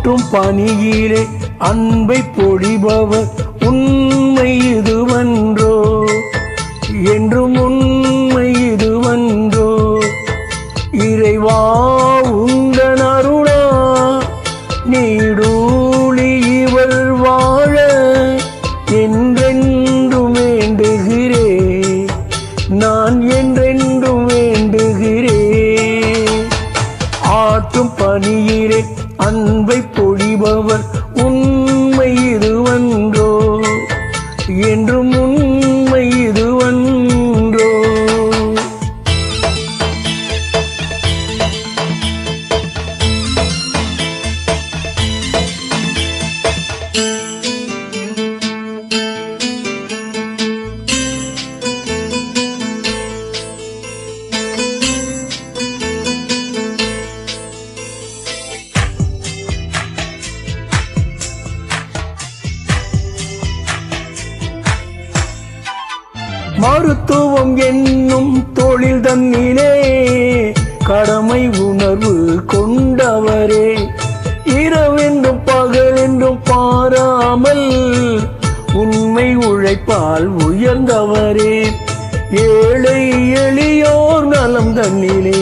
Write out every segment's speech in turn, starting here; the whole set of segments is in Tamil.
ஆற்றும் பணியிலே அன்பை பொழிபவர் உண்மை இதுவன்றோ என்றும் உண்மை இதுவன்றோ இறைவா உந்தன் அருளா நீடூழி இவள் வாழ என்றென்றும் வேண்டுகிறேன் நான் என்றென்றும் வேண்டுகிறேன் ஆற்றும் பணியிலே அன்பை பொழிபவர் உண்மை இதுவன்றோ என்றும் உண்மை இதுவன்றோ மருத்துவம் என்னும் தொழில் தன்னிலே கடமை உணர்வு கொண்டவரே இரவென்றும் பகலென்றும் பாராமல் உண்மை உழைப்பால் உயர்ந்தவரே ஏழை எளியோர் நலம் தன்னிலே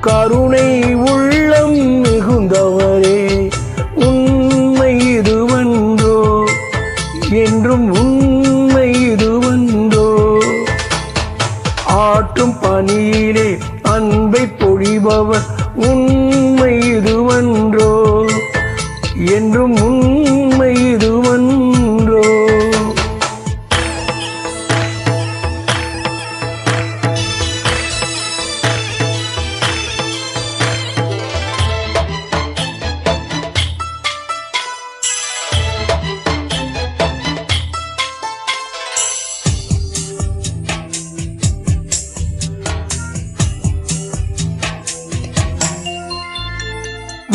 கருணை உள்ளம் மிகுந்தவரே உண்மை இதுவன்றோ என்றும் உண்மை இதுவன்றோ ஆற்றும் பணியிலே அன்பை பொழிபவர் உண்மை இதுவன்றோ என்றும் உண்மை இதுவன்றோ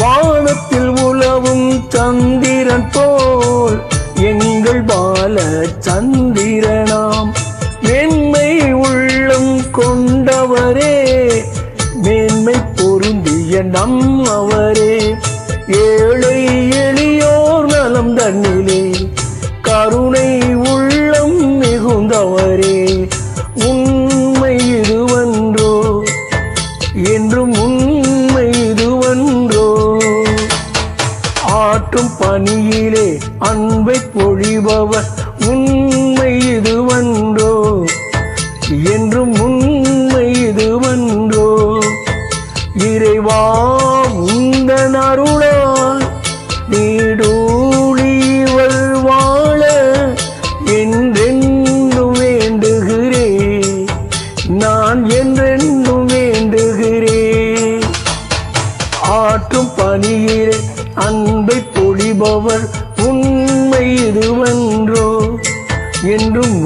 வானத்தில் உலவும் சந்திரன் போல் எங்கள் பால சந்திரனாம் மேன்மை உள்ளம் கொண்டவரே மேன்மை பொருந்திய நம் அவரே ஏழை எளியோர் நலம் தன்னிலே கருணை உள்ளம் மிகுந்தவரே உண்மை இதுவன்றோ என்றும் உண்மை இதுவன்றோ ஆற்றும் பணியிலே அன்பை பொழிபவர் உண்மை இதுவன்றோ என்றும் உண்மை இதுவன்றோ இறைவா உந்தன் அருளால் நீடூழி இவள் வாழ என்றென்றும் வேண்டுகிறேன் நான் என்றென்றும் வேண்டுகிறேன் ஆற்றும் பணியிலே அன்பை பொழிபவர் உண்மை இதுவன்றோ என்றும்